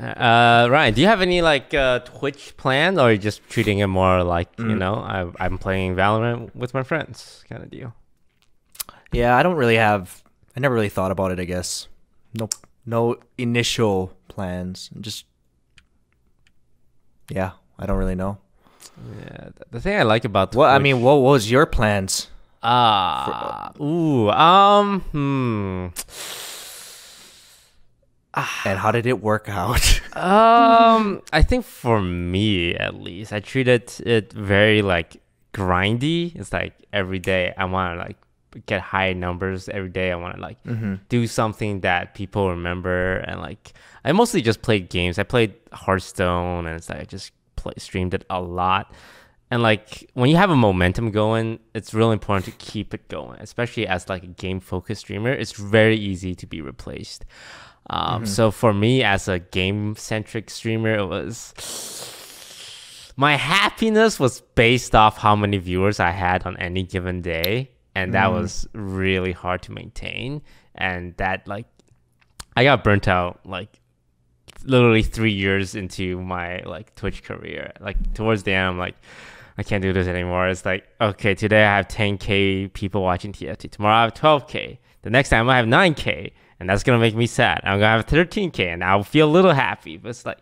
Ryan, do you have any like Twitch plan, or are you just treating it more like I'm playing Valorant with my friends kind of deal? Yeah, I never really thought about it, I guess. No initial plans. I don't really know. Yeah, the thing I like about Twitch, what was your plans? And how did it work out? I think for me at least, I treated it very like grindy. It's like every day I want to like get high numbers every day. I want to like do something that people remember, and like I mostly just played games. I played Hearthstone, and it's like I just streamed it a lot. And like when you have a momentum going, it's really important to keep it going, especially as like a game focused streamer. It's very easy to be replaced. So for me as a game centric streamer, it was my happiness was based off how many viewers I had on any given day. And that was really hard to maintain. And that like, I got burnt out like literally 3 years into my like Twitch career. Like towards the end, I'm like, I can't do this anymore. It's like, okay, today I have 10K people watching TFT. Tomorrow I have 12K. The next time I have 9K. And that's going to make me sad. I'm going to have 13K and I'll feel a little happy. But it's like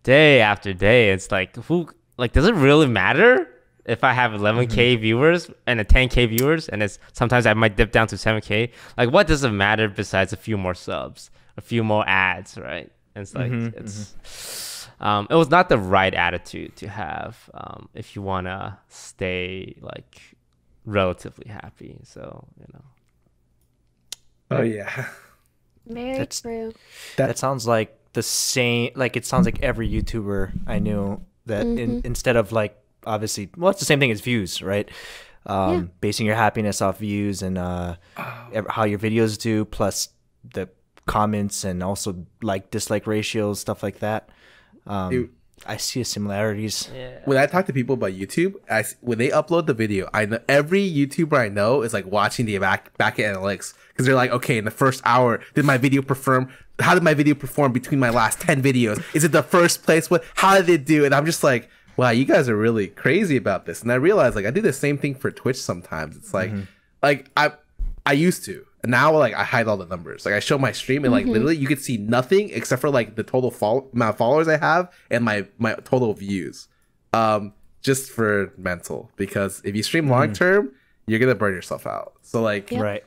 day after day, it's like, does it really matter if I have 11K viewers and a 10K viewers, and it's sometimes I might dip down to 7K? Like, what does it matter besides a few more subs, a few more ads, right? And it's like, it was not the right attitude to have if you want to stay like relatively happy. So, Oh, yeah. Very true. That sounds like the same. Like it sounds like every YouTuber I knew that instead of like obviously, well, it's the same thing as views, right? Basing your happiness off views and how your videos do, plus the comments and also like dislike ratios, stuff like that. I see the similarities. Yeah. When I talk to people about YouTube, when they upload the video, I know every YouTuber I know is like watching the back analytics, because they're like, okay, in the first hour, did my video perform? How did my video perform between my last 10 videos? Is it the first place? How did it do? And I'm just like, wow, you guys are really crazy about this. And I realized like I do the same thing for Twitch sometimes. It's like, I used to. And now like I hide all the numbers. Like I show my stream and like literally you could see nothing except for like the total amount of followers I have and my total views. Just for mental, because if you stream long term, you're gonna burn yourself out. So like, right.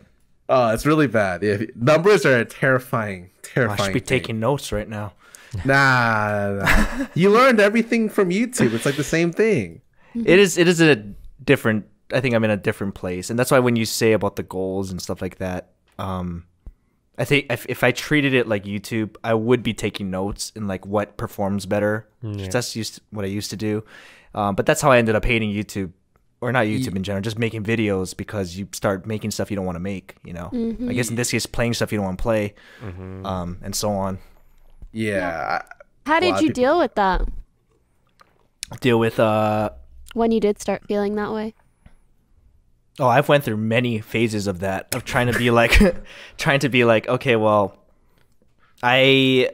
It's really bad. Numbers are a terrifying I should be taking notes right now. Nah. You learned everything from YouTube. It's like the same thing. It is a different. I think I'm in a different place, and that's why when you say about the goals and stuff like that, I think if I treated it like YouTube, I would be taking notes and like what performs better. Yeah. That's what I used to do, but that's how I ended up hating YouTube, or not YouTube in general, just making videos, because you start making stuff you don't want to make. I guess in this case, playing stuff you don't want to play, and so on. Yeah. How did you deal with that? Deal with when you did start feeling that way? Oh, I've went through many phases of that, of trying to be like, okay, well, I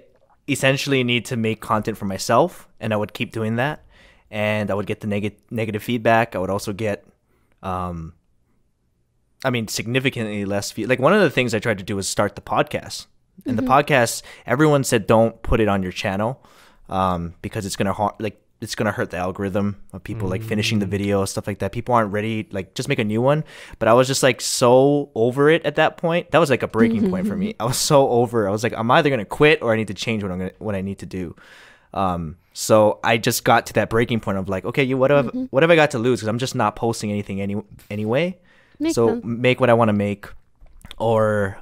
essentially need to make content for myself, and I would keep doing that, and I would get the negative feedback. I would also get, significantly less like one of the things I tried to do was start the podcast, and the podcast, everyone said don't put it on your channel, because it's gonna hurt the algorithm of people like finishing the video, stuff like that. People aren't ready, like just make a new one. But I was just like so over it at that point. That was like a breaking point for me. I was so over. I was like, I'm either gonna quit or I need to change what I need to do. So I just got to that breaking point of like, okay, what have I got to lose? Because I'm just not posting anything anyway. Makes sense. Make what I want to make, or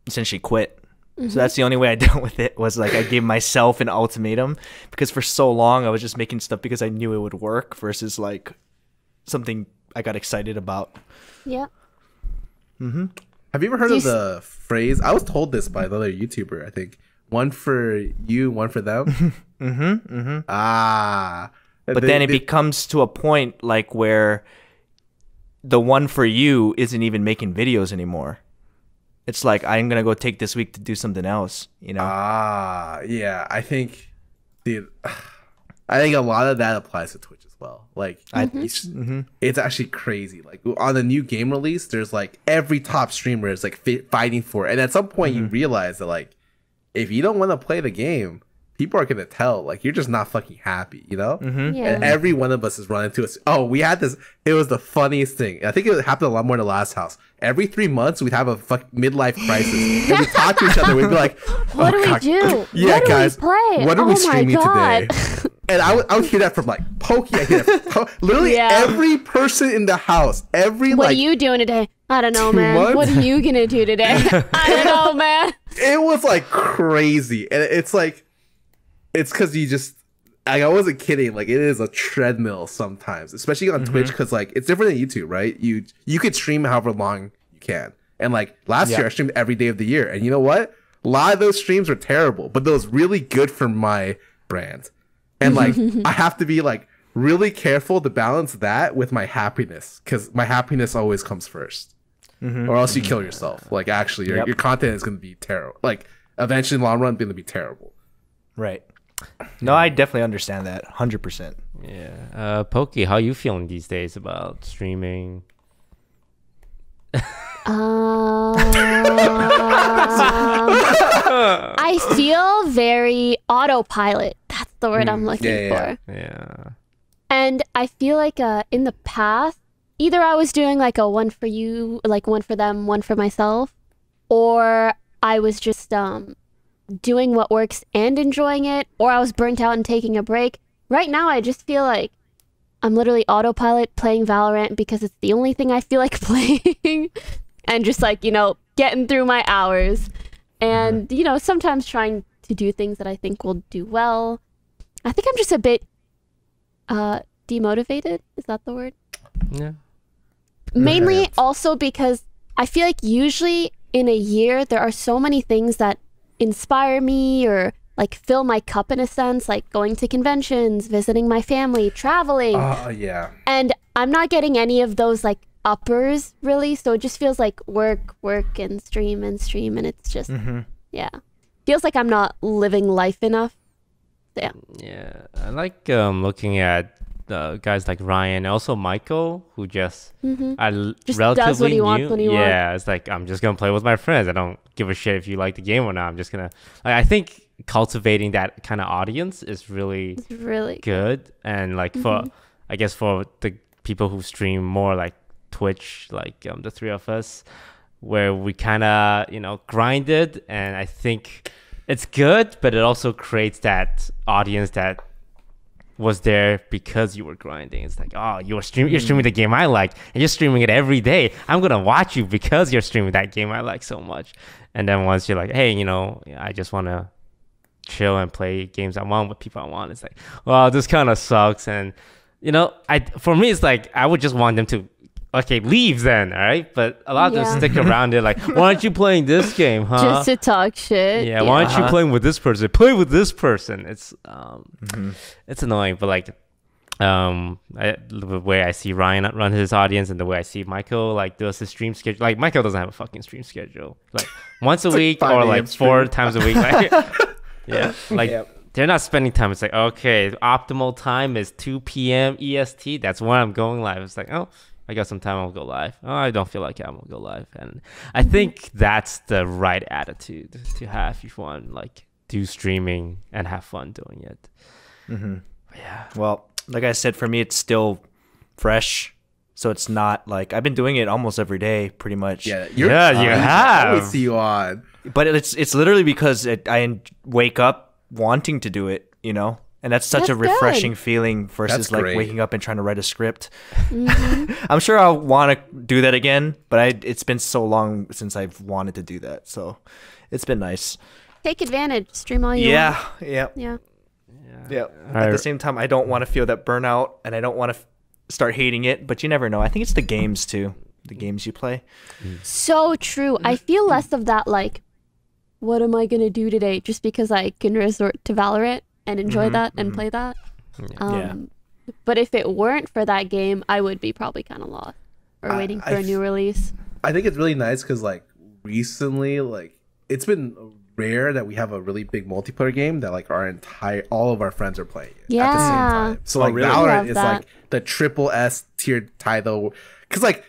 essentially quit. So that's the only way I dealt with it, was like I gave myself an ultimatum, because for so long I was just making stuff because I knew it would work versus like something I got excited about. Yeah. Have you ever heard of the phrase? I was told this by another YouTuber, I think. One for you, one for them. But then it becomes to a point like where the one for you isn't even making videos anymore. it's like I'm gonna go take this week to do something else. You know? Yeah. I think, dude, I think a lot of that applies to Twitch as well. Like, it's actually crazy. Like on the new game release, there's like every top streamer is like fighting for it, and at some point you realize that like if you don't want to play the game, people are gonna tell like you're just not fucking happy, you know. Yeah. And every one of us is running to us. Oh, we had this. It was the funniest thing. I think it happened a lot more in the last house. Every 3 months, we'd have a midlife crisis. And we'd talk to each other. We'd be like, what do we do? Yeah, what guys. Do we play? What are we streaming today? God. And I would hear that from like Pokey. I hear that from literally every person in the house. What are you doing today? I don't know, man. months? What are you gonna do today? I don't know, man. It was like crazy, and it's like, it's because you just. I wasn't kidding. Like, it is a treadmill sometimes, especially on Twitch, because like it's different than YouTube, right? You could stream however long you can, and like last year I streamed every day of the year, and you know what? A lot of those streams were terrible, but those really good for my brand, and like I have to be like really careful to balance that with my happiness, because my happiness always comes first, or else you kill yourself. Like actually, your content is going to be terrible. Like eventually, in the long run, going to be terrible. Right. No, I definitely understand that 100%. Yeah. Pokey, how you feeling these days about streaming? I feel very autopilot. That's the word I'm looking for. Yeah. And I feel like in the past, either I was doing like a one for you, like one for them, one for myself, or I was just doing what works and enjoying it, or I was burnt out and taking a break. Right now, I just feel like I'm literally autopilot playing Valorant because it's the only thing I feel like playing, and just like, getting through my hours, and, sometimes trying to do things that I think will do well. I think I'm just a bit demotivated. Is that the word? Yeah. Mainly also because I feel like usually in a year, there are so many things that inspire me or like fill my cup in a sense, like going to conventions, visiting my family, traveling. And I'm not getting any of those like uppers really, so it just feels like work and stream, and it's just feels like I'm not living life enough. Yeah, I like looking at guys like Ryan, also Michael, who just just relatively does what he new. wants when he wants. It's like, I'm just gonna play with my friends. I don't give a shit if you like the game or not. I'm just gonna. I think cultivating that kind of audience is really good, and like for the people who stream more like Twitch, like the three of us, where we kind of grinded, and I think it's good, but it also creates that audience that was there because you were grinding. It's like, oh, you're streaming the game I like, and you're streaming it every day. I'm gonna watch you because you're streaming that game I like so much. And then once you're like, hey, I just want to chill and play games I want with people I want, it's like, well, this kind of sucks. And for me, it's like I would just want them to leave then, all right? But a lot of them stick around it, like, why aren't you playing this game, huh? Just to talk shit. Yeah, why aren't you playing with this person? Play with this person. It's it's annoying, but like the way I see Ryan run his audience and the way I see Michael like does his stream schedule. Like, Michael doesn't have a fucking stream schedule. Like once a week or like 4 times a week. Like, they're not spending time. It's like, okay, optimal time is 2 p.m. EST. That's when I'm going live. It's like, oh, I got some time, I'll go live. Oh, I don't feel like it, I'm gonna go live. And I think that's the right attitude to have if you want like do streaming and have fun doing it. Yeah. Well, like I said, for me, it's still fresh. So it's not like I've been doing it almost every day, pretty much. Yeah, you have. I always see you on. But it's literally because I wake up wanting to do it, And that's such a refreshing feeling versus like waking up and trying to write a script. I'm sure I'll want to do that again, but it's been so long since I've wanted to do that. So it's been nice. Take advantage. Stream all you want. Yeah. At the same time, I don't want to feel that burnout, and I don't want to start hating it, but you never know. I think it's the games too. The games you play. So true. I feel less of that like, what am I going to do today? Just because I can resort to Valorant and enjoy that and play that. But if it weren't for that game, I would be probably kind of lost or waiting for a new release. I think it's really nice because like recently, like it's been rare that we have a really big multiplayer game that like all of our friends are playing it at the same Yeah. time. So like really? Valorant Love is that. like the triple S tiered title, because like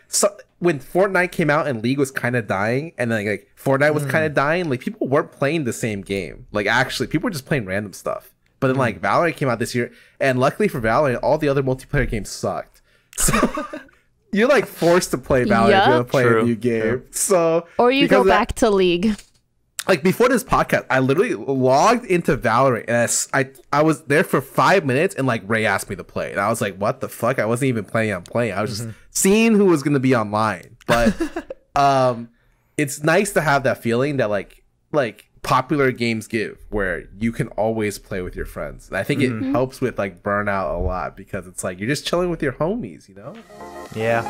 when Fortnite came out and League was kind of dying, and then like Fortnite was kind of dying, like people weren't playing the same game. Like actually, people were just playing random stuff. But then like Valorant came out this year, and luckily for Valorant, all the other multiplayer games sucked. So you're like forced to play Valorant if you want to play True. a new game. So Or you because go of that- back to League. like before this podcast, I literally logged into Valorant, and I was there for 5 minutes, and like Ray asked me to play, and I was like, "What the fuck?" I wasn't even planning on playing. I was just seeing who was going to be online. But it's nice to have that feeling that like popular games give, where you can always play with your friends. And I think it helps with like burnout a lot, because it's like you're just chilling with your homies, you know? Yeah,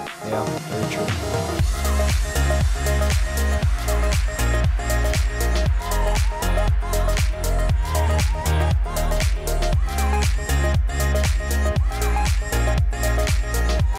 very true.